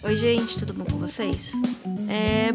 Oi, gente, tudo bom com vocês?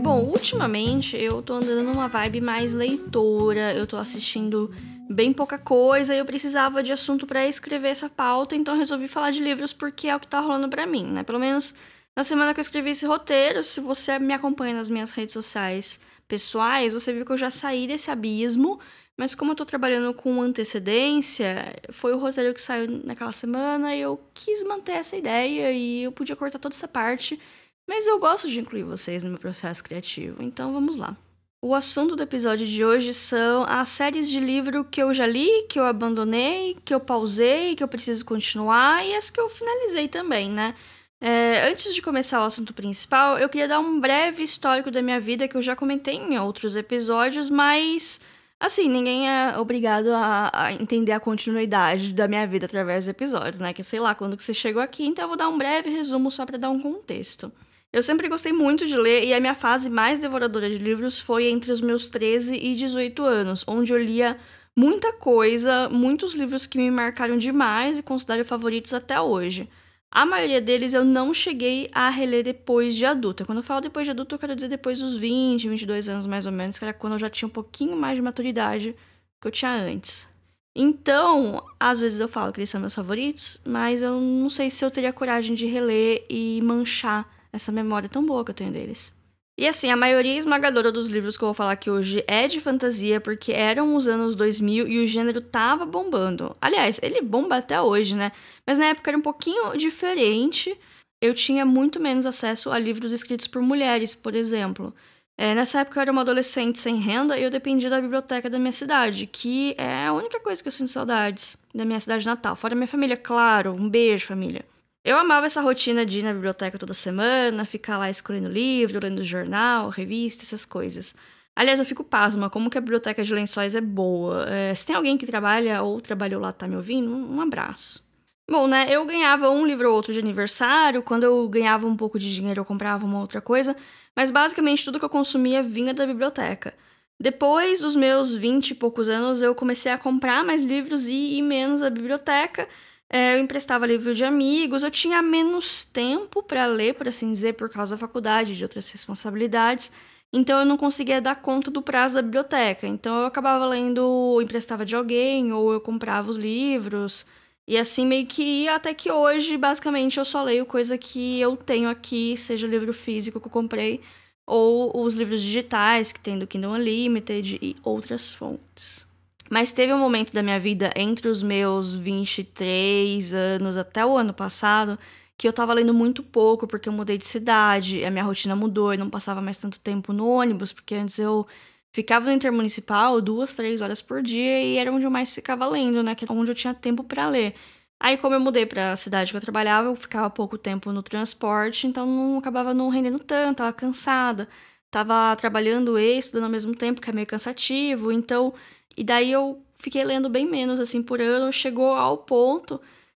Bom, ultimamente eu tô andando numa vibe mais leitora, eu tô assistindo bem pouca coisa e eu precisava de assunto pra escrever essa pauta, então eu resolvi falar de livros porque é o que tá rolando pra mim, né? Pelo menos na semana que eu escrevi esse roteiro, se você me acompanha nas minhas redes sociais pessoais, você viu que eu já saí desse abismo, mas como eu tô trabalhando com antecedência, foi o roteiro que saiu naquela semana e eu quis manter essa ideia e eu podia cortar toda essa parte, mas eu gosto de incluir vocês no meu processo criativo, então vamos lá. O assunto do episódio de hoje são as séries de livro que eu já li, que eu abandonei, que eu pausei, que eu preciso continuar e as que eu finalizei também, né? Antes de começar o assunto principal, eu queria dar um breve histórico da minha vida que eu já comentei em outros episódios, mas assim, ninguém é obrigado a entender a continuidade da minha vida através dos episódios, né? Que sei lá quando que você chegou aqui, então eu vou dar um breve resumo só pra dar um contexto. Eu sempre gostei muito de ler e a minha fase mais devoradora de livros foi entre os meus 13 e 18 anos, onde eu lia muita coisa, muitos livros que me marcaram demais e considero favoritos até hoje. A maioria deles eu não cheguei a reler depois de adulta. Quando eu falo depois de adulta, eu quero dizer depois dos 20, 22 anos mais ou menos, que era quando eu já tinha um pouquinho mais de maturidade que eu tinha antes. Então, às vezes eu falo que eles são meus favoritos, mas eu não sei se eu teria coragem de reler e manchar essa memória tão boa que eu tenho deles. E assim, a maioria esmagadora dos livros que eu vou falar aqui hoje é de fantasia, porque eram os anos 2000 e o gênero tava bombando. Aliás, ele bomba até hoje, né? Mas na época era um pouquinho diferente. Eu tinha muito menos acesso a livros escritos por mulheres, por exemplo. Nessa época eu era uma adolescente sem renda e eu dependia da biblioteca da minha cidade, que é a única coisa que eu sinto saudades da minha cidade natal. Fora minha família, claro. Um beijo, família. Eu amava essa rotina de ir na biblioteca toda semana, ficar lá escolhendo livro, lendo jornal, revista, essas coisas. Aliás, eu fico pasma, como que a biblioteca de Lençóis é boa. Se tem alguém que trabalha ou trabalhou lá, tá me ouvindo, um abraço. Bom, né, eu ganhava um livro ou outro de aniversário, quando eu ganhava um pouco de dinheiro eu comprava uma outra coisa, mas basicamente tudo que eu consumia vinha da biblioteca. Depois dos meus 20 e poucos anos, eu comecei a comprar mais livros e ir menos à biblioteca. Eu emprestava livro de amigos, eu tinha menos tempo para ler, por assim dizer, por causa da faculdade e de outras responsabilidades. Então eu não conseguia dar conta do prazo da biblioteca. Então eu acabava lendo, emprestava de alguém, ou eu comprava os livros. E assim meio que ia até que hoje, basicamente, eu só leio coisa que eu tenho aqui, seja o livro físico que eu comprei, ou os livros digitais que tem do Kindle Unlimited e outras fontes. Mas teve um momento da minha vida, entre os meus 23 anos até o ano passado, que eu tava lendo muito pouco, porque eu mudei de cidade, a minha rotina mudou, eu não passava mais tanto tempo no ônibus, porque antes eu ficava no intermunicipal 2, 3 horas por dia e era onde eu mais ficava lendo, né? Que era onde eu tinha tempo pra ler. Aí, como eu mudei pra cidade que eu trabalhava, eu ficava pouco tempo no transporte, então não acabava não rendendo tanto, tava cansada. Tava trabalhando e estudando ao mesmo tempo, que é meio cansativo, então... E daí eu fiquei lendo bem menos, assim, por ano. Chegou ao ponto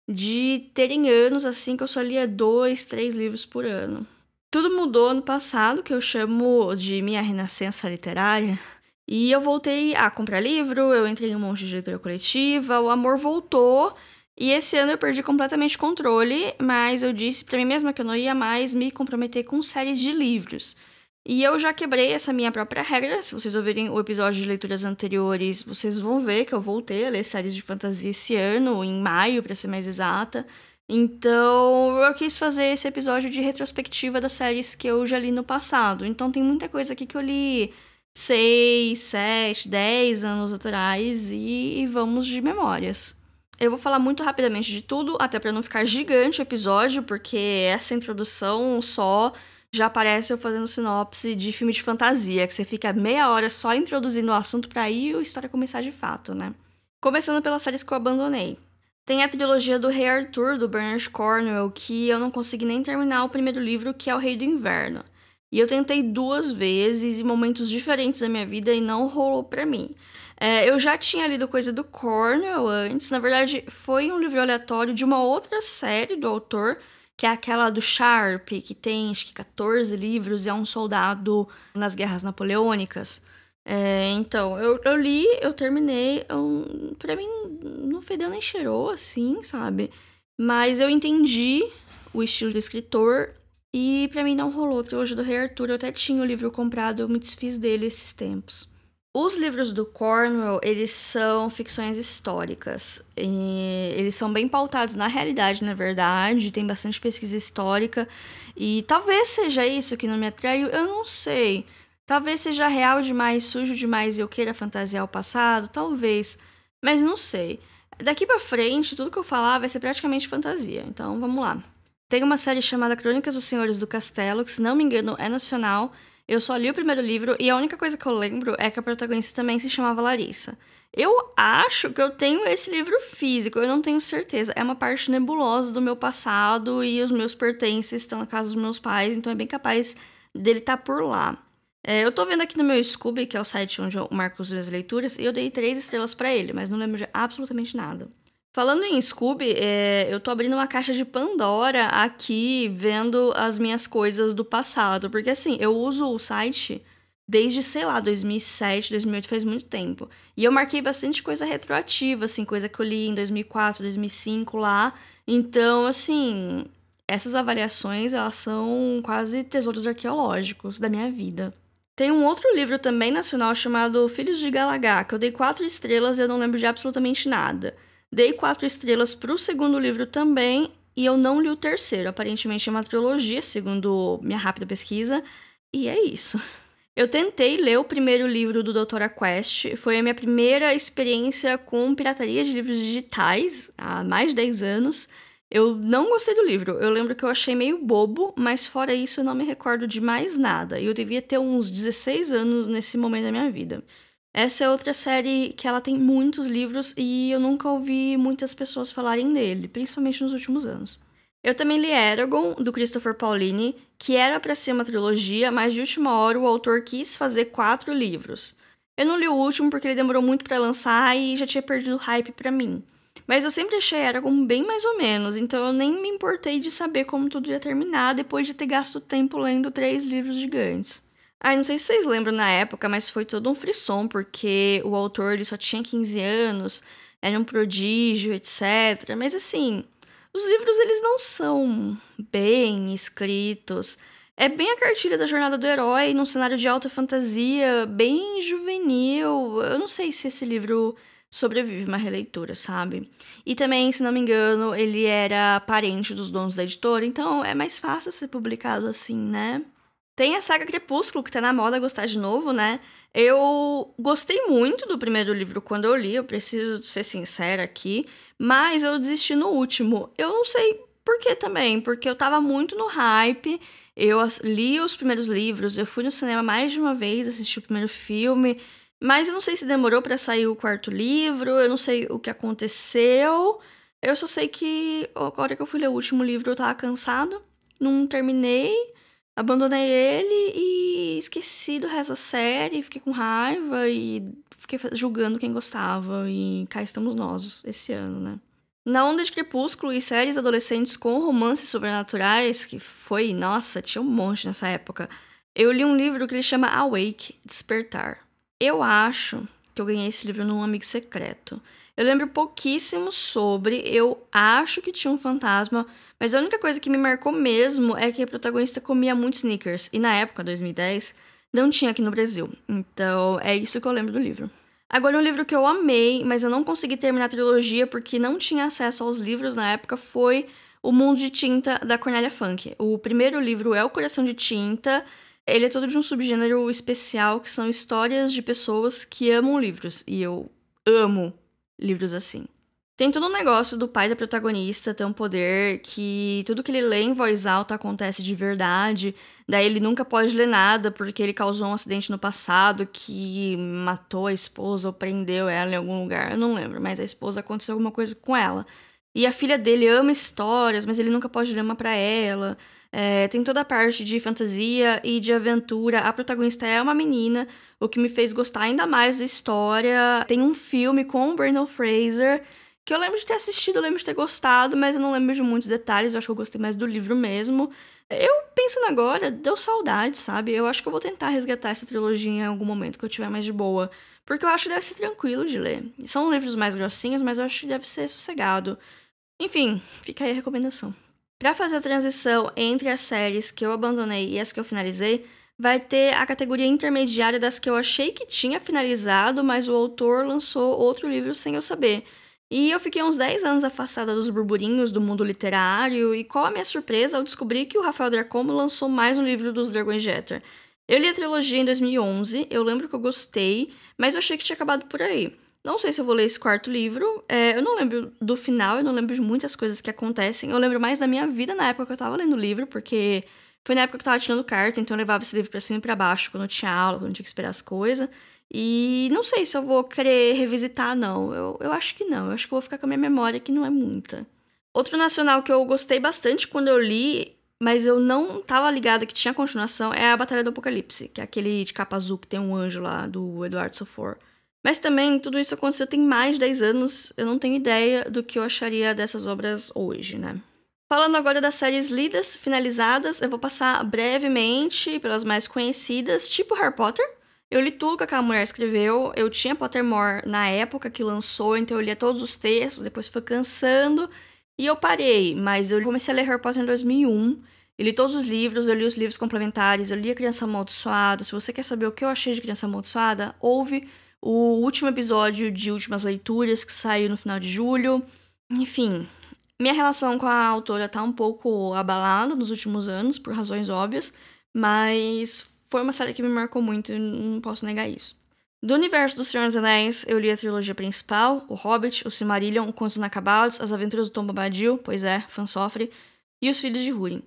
de terem anos, assim, que eu só lia 2, 3 livros por ano. Tudo mudou no passado, que eu chamo de minha renascença literária. E eu voltei a comprar livro, eu entrei em um monte de leitura coletiva, o amor voltou. E esse ano eu perdi completamente o controle, mas eu disse pra mim mesma que eu não ia mais me comprometer com séries de livros. E eu já quebrei essa minha própria regra. Se vocês ouvirem o episódio de leituras anteriores, vocês vão ver que eu voltei a ler séries de fantasia esse ano, em maio, pra ser mais exata. Então, eu quis fazer esse episódio de retrospectiva das séries que eu já li no passado. Então, tem muita coisa aqui que eu li 6, 7, 10 anos atrás e vamos de memórias. Eu vou falar muito rapidamente de tudo, até pra não ficar gigante o episódio, porque essa introdução só já aparece eu fazendo sinopse de filme de fantasia, que você fica meia hora só introduzindo o assunto pra aí a história começar de fato, né? Começando pelas séries que eu abandonei. Tem a trilogia do Rei Arthur, do Bernard Cornwell, que eu não consegui nem terminar o primeiro livro, que é O Rei do Inverno. E eu tentei 2 vezes, em momentos diferentes da minha vida, e não rolou pra mim. Eu já tinha lido coisa do Cornwell antes, na verdade foi um livro aleatório de uma outra série do autor, que é aquela do Sharp, que tem acho que 14 livros e é um soldado nas guerras napoleônicas. Então, eu li, eu terminei, pra mim não fedeu nem cheirou, assim, sabe? Mas eu entendi o estilo do escritor E pra mim não rolou a trilogia do Rei Arthur. Eu até tinha o livro comprado, eu me desfiz dele esses tempos. Os livros do Cornwell, eles são ficções históricas. E eles são bem pautados na realidade, na verdade. Tem bastante pesquisa histórica. E talvez seja isso que não me atraiu, eu não sei. Talvez seja real demais, sujo demais e eu queira fantasiar o passado, talvez. Mas não sei. Daqui pra frente, tudo que eu falar vai ser praticamente fantasia. Então, vamos lá. Tem uma série chamada Crônicas dos Senhores do Castelo, que se não me engano é nacional. Eu só li o primeiro livro e a única coisa que eu lembro é que a protagonista também se chamava Larissa. Eu acho que eu tenho esse livro físico, eu não tenho certeza. É uma parte nebulosa do meu passado e os meus pertences estão na casa dos meus pais, então é bem capaz dele estar por lá. Eu tô vendo aqui no meu Scooby, que é o site onde eu marco as minhas leituras, e eu dei 3 estrelas pra ele, mas não lembro de absolutamente nada. Falando em Scooby, eu tô abrindo uma caixa de Pandora aqui, vendo as minhas coisas do passado. Porque assim, eu uso o site desde, sei lá, 2007, 2008, faz muito tempo. E eu marquei bastante coisa retroativa, assim, coisa que eu li em 2004, 2005 lá. Então, assim, essas avaliações, elas são quase tesouros arqueológicos da minha vida. Tem um outro livro também nacional chamado Filhos de Galagá, que eu dei 4 estrelas e eu não lembro de absolutamente nada. Dei 4 estrelas pro segundo livro também, e eu não li o terceiro. Aparentemente é uma trilogia, segundo minha rápida pesquisa, e é isso. Eu tentei ler o primeiro livro do Doutora Quest, foi a minha primeira experiência com pirataria de livros digitais, há mais de 10 anos. Eu não gostei do livro, eu lembro que eu achei meio bobo, mas fora isso eu não me recordo de mais nada. E eu devia ter uns 16 anos nesse momento da minha vida. Essa é outra série que ela tem muitos livros e eu nunca ouvi muitas pessoas falarem dele, principalmente nos últimos anos. Eu também li Eragon, do Christopher Paolini, que era para ser uma trilogia, mas de última hora o autor quis fazer 4 livros. Eu não li o último porque ele demorou muito para lançar e já tinha perdido o hype para mim. Mas eu sempre achei Eragon bem mais ou menos, então eu nem me importei de saber como tudo ia terminar depois de ter gasto tempo lendo 3 livros gigantes. Não sei se vocês lembram na época, mas foi todo um frisson, porque o autor ele só tinha 15 anos, era um prodígio, etc. Mas assim, os livros eles não são bem escritos. É bem a cartilha da jornada do herói, num cenário de alta fantasia, bem juvenil. Eu não sei se esse livro sobrevive uma releitura, sabe? E também, se não me engano, ele era parente dos donos da editora, então é mais fácil ser publicado assim, né? Tem a saga Crepúsculo, que tá na moda gostar de novo, né? Eu gostei muito do primeiro livro quando eu li, eu preciso ser sincera aqui, mas eu desisti no último. Eu não sei por que também, porque eu tava muito no hype, eu li os primeiros livros, eu fui no cinema mais de uma vez, assisti o primeiro filme, mas eu não sei se demorou pra sair o quarto livro, eu não sei o que aconteceu. Eu só sei que agora que eu fui ler o último livro eu tava cansada, não terminei. Abandonei ele e esqueci do resto da série, fiquei com raiva e fiquei julgando quem gostava. E cá estamos nós, esse ano, né? Na onda de Crepúsculo e séries adolescentes com romances sobrenaturais, que foi, nossa, tinha um monte nessa época, eu li um livro que ele chama Awake, Despertar. Eu acho que eu ganhei esse livro num amigo secreto. Eu lembro pouquíssimo sobre, eu acho que tinha um fantasma, mas a única coisa que me marcou mesmo é que a protagonista comia muito Snickers, e na época, 2010, não tinha aqui no Brasil. Então, é isso que eu lembro do livro. Agora, um livro que eu amei, mas eu não consegui terminar a trilogia porque não tinha acesso aos livros na época, foi O Mundo de Tinta, da Cornélia Funke. O primeiro livro é O Coração de Tinta. Ele é todo de um subgênero especial, que são histórias de pessoas que amam livros. E eu amo livros assim. Tem todo um negócio do pai da protagonista ter um poder que tudo que ele lê em voz alta acontece de verdade. Daí ele nunca pode ler nada porque ele causou um acidente no passado que matou a esposa ou prendeu ela em algum lugar. Eu não lembro, mas a esposa aconteceu alguma coisa com ela. E a filha dele ama histórias, mas ele nunca pode ler uma pra ela. Tem toda a parte de fantasia e de aventura. A protagonista é uma menina, o que me fez gostar ainda mais da história. Tem um filme com o Brendan Fraser, que eu lembro de ter assistido, eu lembro de ter gostado, mas eu não lembro de muitos detalhes, eu acho que eu gostei mais do livro mesmo. Eu, pensando agora, deu saudade, sabe? Eu acho que eu vou tentar resgatar essa trilogia em algum momento que eu tiver mais de boa, porque eu acho que deve ser tranquilo de ler. São livros mais grossinhos, mas eu acho que deve ser sossegado. Enfim, fica aí a recomendação. Para fazer a transição entre as séries que eu abandonei e as que eu finalizei, vai ter a categoria intermediária das que eu achei que tinha finalizado, mas o autor lançou outro livro sem eu saber. E eu fiquei uns 10 anos afastada dos burburinhos do mundo literário, e qual a minha surpresa ao descobrir que o Rafael Dracoma lançou mais um livro dos Dragões de Éter. Eu li a trilogia em 2011, eu lembro que eu gostei, mas eu achei que tinha acabado por aí. Não sei se eu vou ler esse quarto livro. Eu não lembro do final, eu não lembro de muitas coisas que acontecem. Eu lembro mais da minha vida na época que eu tava lendo o livro, porque foi na época que eu tava tirando carta, então eu levava esse livro pra cima e pra baixo, quando eu tinha aula, quando eu tinha que esperar as coisas. E não sei se eu vou querer revisitar, não. Eu acho que não. Eu acho que eu vou ficar com a minha memória, que não é muita. Outro nacional que eu gostei bastante quando eu li, mas eu não tava ligada que tinha continuação, é a Batalha do Apocalipse, que é aquele de capa azul que tem um anjo lá, do Eduardo Sofor. Mas também, tudo isso aconteceu tem mais de 10 anos, eu não tenho ideia do que eu acharia dessas obras hoje, né? Falando agora das séries lidas, finalizadas, eu vou passar brevemente pelas mais conhecidas, tipo Harry Potter. Eu li tudo que aquela mulher escreveu, eu tinha Pottermore na época que lançou, então eu lia todos os textos, depois foi cansando e eu parei, mas eu comecei a ler Harry Potter em 2001, eu li todos os livros, eu li os livros complementares, eu li A Criança Amaldiçoada. Se você quer saber o que eu achei de Criança Amaldiçoada, ouve o último episódio de Últimas Leituras, que saiu no final de julho. Enfim, minha relação com a autora tá um pouco abalada nos últimos anos, por razões óbvias, mas foi uma série que me marcou muito e não posso negar isso. Do universo do Senhor dos Anéis, eu li a trilogia principal, O Hobbit, O Silmarillion, Contos Inacabados, As Aventuras do Tom Bombadil, pois é, fã sofre, e Os Filhos de Húrin.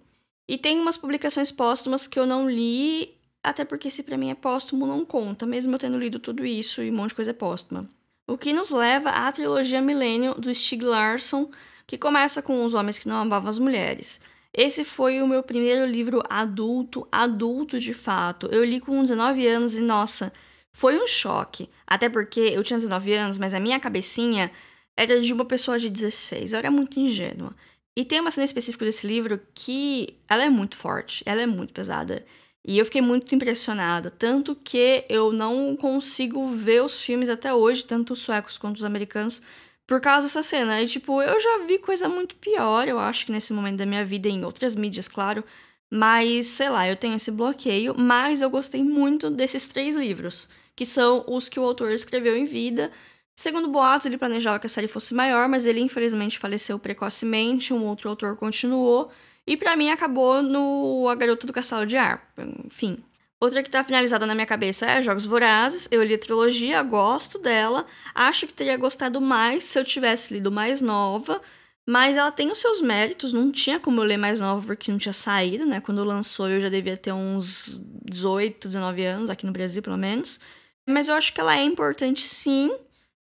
E tem umas publicações póstumas que eu não li, até porque se pra mim é póstumo não conta, mesmo eu tendo lido tudo isso e um monte de coisa é póstuma. O que nos leva à trilogia Millennium, do Stieg Larsson, que começa com Os Homens que Não Amavam as Mulheres. Esse foi o meu primeiro livro adulto, adulto de fato. Eu li com 19 anos e, nossa, foi um choque. Até porque eu tinha 19 anos, mas a minha cabecinha era de uma pessoa de 16. Eu era muito ingênua. E tem uma cena específica desse livro que ela é muito forte, ela é muito pesada. E eu fiquei muito impressionada, tanto que eu não consigo ver os filmes até hoje, tanto os suecos quanto os americanos, por causa dessa cena. E, tipo, eu já vi coisa muito pior, eu acho que nesse momento da minha vida, em outras mídias, claro. Mas, sei lá, eu tenho esse bloqueio, mas eu gostei muito desses 3 livros, que são os que o autor escreveu em vida. Segundo boatos, ele planejava que a série fosse maior, mas ele infelizmente faleceu precocemente, um outro autor continuou, e pra mim acabou no A Garota do Castelo de Ar. Enfim. Outra que tá finalizada na minha cabeça é Jogos Vorazes. Eu li a trilogia, gosto dela. Acho que teria gostado mais se eu tivesse lido mais nova, mas ela tem os seus méritos. Não tinha como eu ler mais nova porque não tinha saído, né? Quando lançou eu já devia ter uns 18, 19 anos, aqui no Brasil pelo menos. Mas eu acho que ela é importante sim.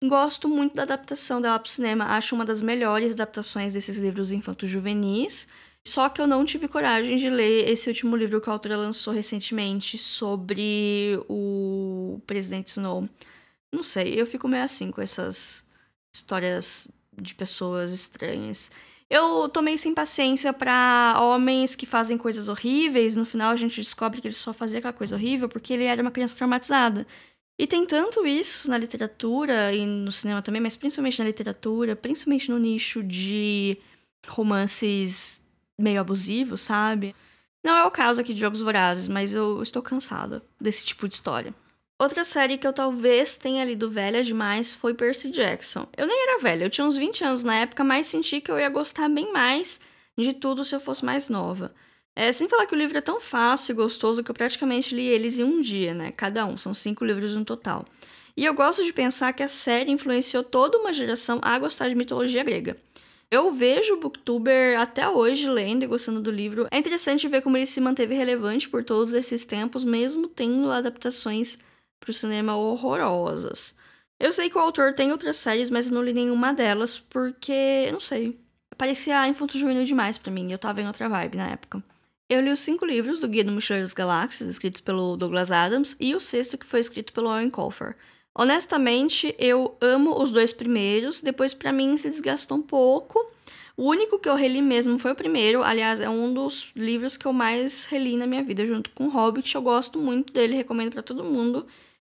Gosto muito da adaptação dela pro cinema. Acho uma das melhores adaptações desses livros infanto-juvenis. Só que eu não tive coragem de ler esse último livro que a autora lançou recentemente sobre o presidente Snow. Não sei, eu fico meio assim com essas histórias de pessoas estranhas. Eu tô meio sem paciência pra homens que fazem coisas horríveis. No final a gente descobre que ele só fazia aquela coisa horrível porque ele era uma criança traumatizada. E tem tanto isso na literatura e no cinema também, mas principalmente na literatura, principalmente no nicho de romances meio abusivos, sabe? Não é o caso aqui de Jogos Vorazes, mas eu estou cansada desse tipo de história. Outra série que eu talvez tenha lido velha demais foi Percy Jackson. Eu nem era velha, eu tinha uns 20 anos na época, mas senti que eu ia gostar bem mais de tudo se eu fosse mais nova. Sem falar que o livro é tão fácil e gostoso que eu praticamente li eles em um dia, né? Cada um, são 5 livros no total. E eu gosto de pensar que a série influenciou toda uma geração a gostar de mitologia grega. Eu vejo o Booktuber até hoje lendo e gostando do livro. É interessante ver como ele se manteve relevante por todos esses tempos, mesmo tendo adaptações para o cinema horrorosas. Eu sei que o autor tem outras séries, mas eu não li nenhuma delas porque, não sei, parecia infanto-juvenil demais pra mim. Eu tava em outra vibe na época. Eu li os 5 livros do Guia do Mochileiro das Galáxias, escritos pelo Douglas Adams, e o 6º que foi escrito pelo Owen Colfer. Honestamente, eu amo os 2 primeiros, depois pra mim se desgastou um pouco. O único que eu reli mesmo foi o primeiro, aliás, é um dos livros que eu mais reli na minha vida, junto com o Hobbit. Eu gosto muito dele, recomendo pra todo mundo,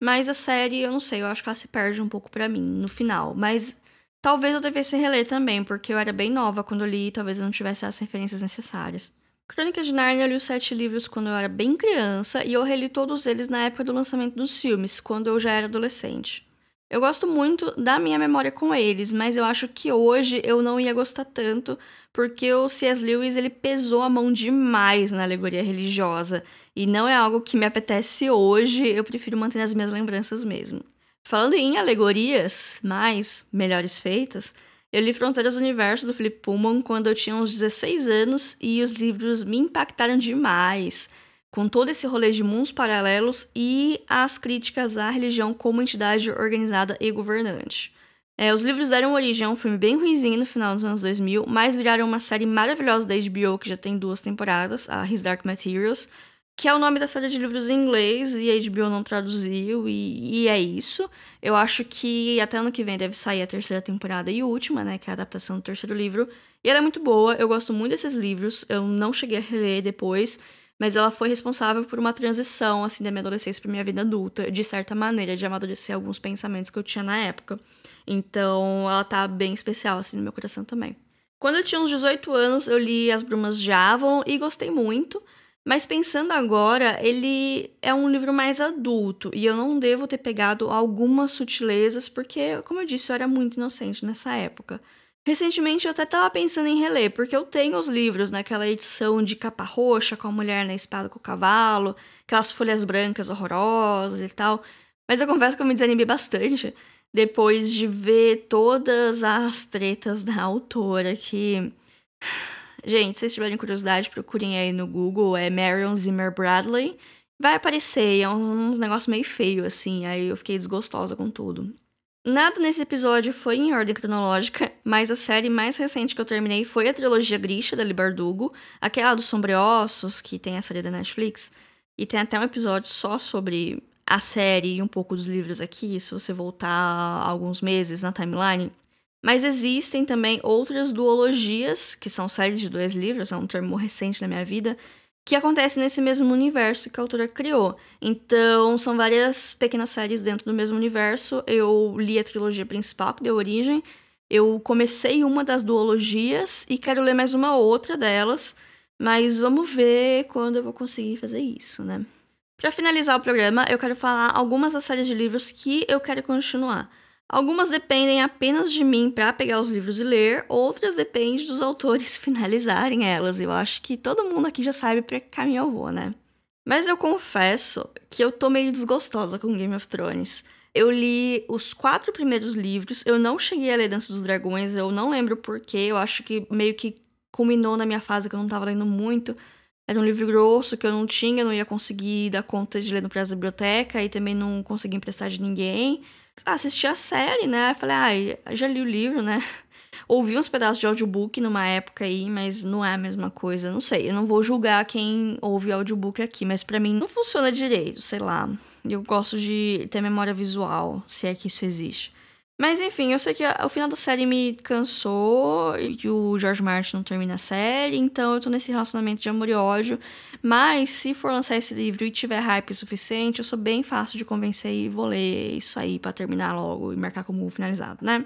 mas a série, eu não sei, eu acho que ela se perde um pouco pra mim no final, mas Talvez eu devesse reler também, porque eu era bem nova quando eu li e talvez eu não tivesse as referências necessárias. Crônicas de Nárnia, eu li os 7 livros quando eu era bem criança e eu reli todos eles na época do lançamento dos filmes, quando eu já era adolescente. Eu gosto muito da minha memória com eles, mas eu acho que hoje eu não ia gostar tanto, porque o C.S. Lewis ele pesou a mão demais na alegoria religiosa, e não é algo que me apetece hoje, eu prefiro manter as minhas lembranças mesmo. Falando em alegorias, mais melhores feitas, eu li Fronteiras do Universo, do Philip Pullman, quando eu tinha uns 16 anos e os livros me impactaram demais, com todo esse rolê de mundos paralelos e as críticas à religião como entidade organizada e governante. Os livros deram origem a um filme bem ruinzinho no final dos anos 2000, mas viraram uma série maravilhosa da HBO, que já tem 2 temporadas, a His Dark Materials, que é o nome da série de livros em inglês e a HBO não traduziu, e é isso. Eu acho que até ano que vem deve sair a 3ª temporada e última, né, que é a adaptação do 3º livro. E ela é muito boa, eu gosto muito desses livros, eu não cheguei a reler depois, mas ela foi responsável por uma transição, assim, da minha adolescência pra minha vida adulta, de certa maneira, de amadurecer alguns pensamentos que eu tinha na época. Então, ela tá bem especial, assim, no meu coração também. Quando eu tinha uns 18 anos, eu li As Brumas de Avalon e gostei muito. Mas pensando agora, ele é um livro mais adulto e eu não devo ter pegado algumas sutilezas porque, como eu disse, eu era muito inocente nessa época. Recentemente eu até estava pensando em reler, porque eu tenho os livros naquela edição de capa roxa com a mulher na espada com o cavalo, aquelas folhas brancas horrorosas e tal. Mas eu confesso que eu me desanimei bastante depois de ver todas as tretas da autora que gente, se vocês tiverem curiosidade, procurem aí no Google, é Marion Zimmer Bradley. Vai aparecer, é uns negócios meio feio, assim, aí eu fiquei desgostosa com tudo. Nada nesse episódio foi em ordem cronológica, mas a série mais recente que eu terminei foi a trilogia Grisha, da Leigh Bardugo, aquela dos Sombreossos, que tem a série da Netflix, e tem até um episódio só sobre a série e um pouco dos livros aqui, se você voltar alguns meses na timeline. Mas existem também outras duologias, que são séries de 2 livros, é um termo recente na minha vida, que acontecem nesse mesmo universo que a autora criou. Então, são várias pequenas séries dentro do mesmo universo. Eu li a trilogia principal, que deu origem. Eu comecei uma das duologias e quero ler mais uma outra delas. Mas vamos ver quando eu vou conseguir fazer isso, né? Pra finalizar o programa, eu quero falar algumas das séries de livros que eu quero continuar. Algumas dependem apenas de mim para pegar os livros e ler, outras dependem dos autores finalizarem elas. Eu acho que todo mundo aqui já sabe pra que caminho eu vou, né? Mas eu confesso que eu tô meio desgostosa com Game of Thrones. Eu li os 4 primeiros livros, eu não cheguei a ler Dança dos Dragões, eu não lembro porquê, eu acho que meio que culminou na minha fase que eu não tava lendo muito. Era um livro grosso que eu não tinha, não ia conseguir dar conta de ler no prazo da biblioteca e também não consegui emprestar de ninguém. Assisti a série, né? Falei, já li o livro, né? Ouvi uns pedaços de audiobook numa época aí, mas não é a mesma coisa. Não sei, eu não vou julgar quem ouve audiobook aqui, mas pra mim não funciona direito, sei lá. Eu gosto de ter memória visual, se é que isso existe. Mas enfim, eu sei que o final da série me cansou e que o George Martin não termina a série, então eu tô nesse relacionamento de amor e ódio. Mas se for lançar esse livro e tiver hype suficiente, eu sou bem fácil de convencer e vou ler isso aí pra terminar logo e marcar como finalizado, né?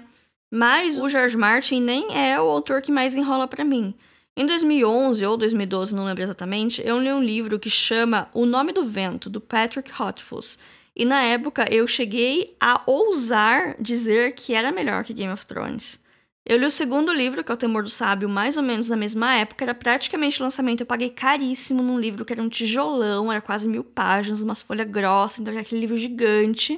Mas o George Martin nem é o autor que mais enrola pra mim. Em 2011 ou 2012, não lembro exatamente, eu li um livro que chama O Nome do Vento, do Patrick Rothfuss. E na época eu cheguei a ousar dizer que era melhor que Game of Thrones. Eu li o segundo livro, que é O Temor do Sábio, mais ou menos na mesma época, era praticamente lançamento. Eu paguei caríssimo num livro que era um tijolão, era quase 1000 páginas, umas folhas grossas, então era aquele livro gigante.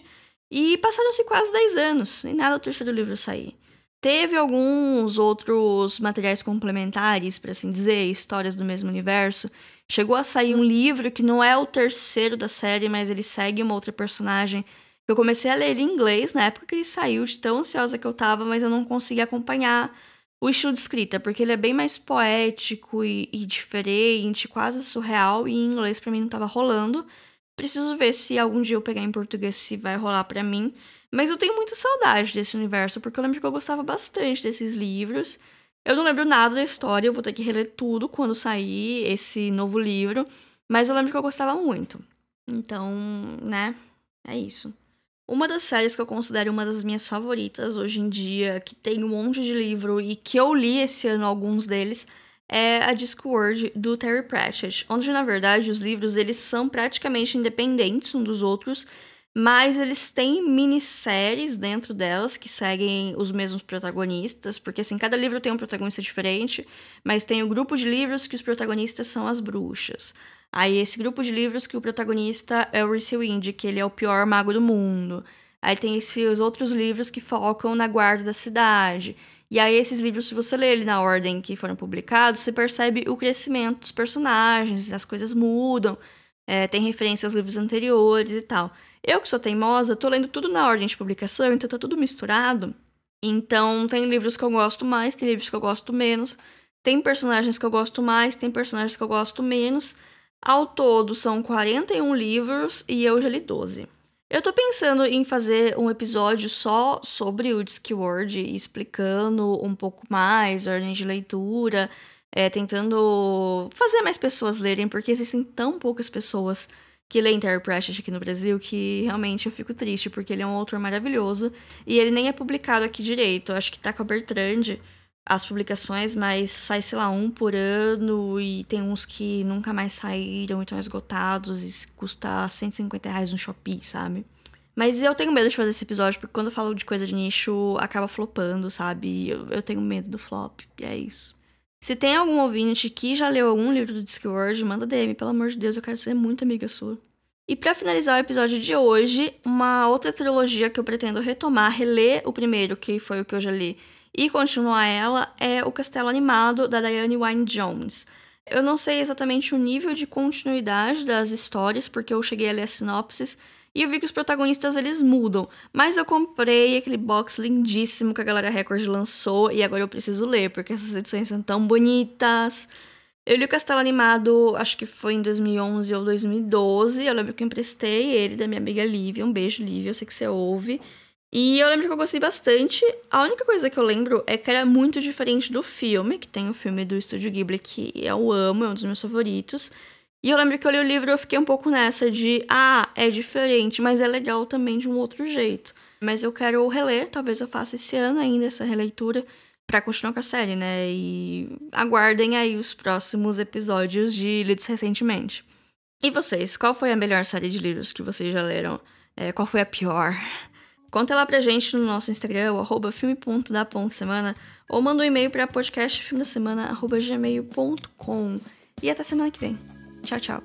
E passaram-se quase 10 anos, e nada do 3º livro sair. Teve alguns outros materiais complementares, por assim dizer, histórias do mesmo universo. Chegou a sair um livro que não é o 3º da série, mas ele segue uma outra personagem. Eu comecei a ler ele em inglês na época que ele saiu, de tão ansiosa que eu tava, mas eu não consegui acompanhar o estilo de escrita, porque ele é bem mais poético e diferente, quase surreal, e em inglês pra mim não tava rolando. Preciso ver se algum dia eu pegar em português se vai rolar pra mim. Mas eu tenho muita saudade desse universo, porque eu lembro que eu gostava bastante desses livros. Eu não lembro nada da história, eu vou ter que reler tudo quando sair esse novo livro. Mas eu lembro que eu gostava muito. Então, né, é isso. Uma das séries que eu considero uma das minhas favoritas hoje em dia, que tem um monte de livro e que eu li esse ano alguns deles, é a Discworld, do Terry Pratchett, onde, na verdade, os livros eles são praticamente independentes um dos outros, mas eles têm minisséries dentro delas que seguem os mesmos protagonistas, porque, assim, cada livro tem um protagonista diferente, mas tem o grupo de livros que os protagonistas são as bruxas. Aí, esse grupo de livros que o protagonista é o Rincewind, que ele é o pior mago do mundo. Aí tem esses outros livros que focam na guarda da cidade. E aí, esses livros, se você ler ele na ordem que foram publicados, você percebe o crescimento dos personagens, as coisas mudam, tem referência aos livros anteriores e tal. Eu, que sou teimosa, tô lendo tudo na ordem de publicação, então tá tudo misturado. Então, tem livros que eu gosto mais, tem livros que eu gosto menos, tem personagens que eu gosto mais, tem personagens que eu gosto menos. Ao todo, são 41 livros e eu já li 12. Eu tô pensando em fazer um episódio só sobre o Discworld, explicando um pouco mais a ordem de leitura, tentando fazer mais pessoas lerem, porque existem tão poucas pessoas que leem Terry Pratchett aqui no Brasil que realmente eu fico triste, porque ele é um autor maravilhoso e ele nem é publicado aqui direito. Eu acho que tá com a Bertrand as publicações, mas sai, sei lá, um por ano e tem uns que nunca mais saíram e estão esgotados e custa R$150 no Shopee, sabe? Mas eu tenho medo de fazer esse episódio, porque quando eu falo de coisa de nicho, acaba flopando, sabe? Eu tenho medo do flop, e é isso. Se tem algum ouvinte que já leu algum livro do Discworld, manda DM, pelo amor de Deus, eu quero ser muito amiga sua. E pra finalizar o episódio de hoje, uma outra trilogia que eu pretendo retomar, reler o primeiro, que foi o que eu já li, e continuar ela, é O Castelo Animado, da Diane Wynne Jones. Eu não sei exatamente o nível de continuidade das histórias, porque eu cheguei a ler as sinopses, e eu vi que os protagonistas, eles mudam. Mas eu comprei aquele box lindíssimo que a Galera Record lançou, e agora eu preciso ler, porque essas edições são tão bonitas. Eu li o Castelo Animado, acho que foi em 2011 ou 2012. Eu lembro que eu emprestei ele da minha amiga Lívia. Um beijo, Lívia, eu sei que você ouve. E eu lembro que eu gostei bastante. A única coisa que eu lembro é que era muito diferente do filme, que tem o filme do Estúdio Ghibli, que eu amo, é um dos meus favoritos. E eu lembro que eu li o livro e eu fiquei um pouco nessa de, é diferente, mas é legal também de um outro jeito. Mas eu quero reler, talvez eu faça esse ano ainda essa releitura, pra continuar com a série, né? E aguardem aí os próximos episódios de Lidos Recentemente. E vocês, qual foi a melhor série de livros que vocês já leram? Qual foi a pior? Conta lá pra gente no nosso Instagram, @filme.da.semana, ou manda um e-mail pra podcastfilmedasemana@gmail.com. E até semana que vem. Tchau, tchau.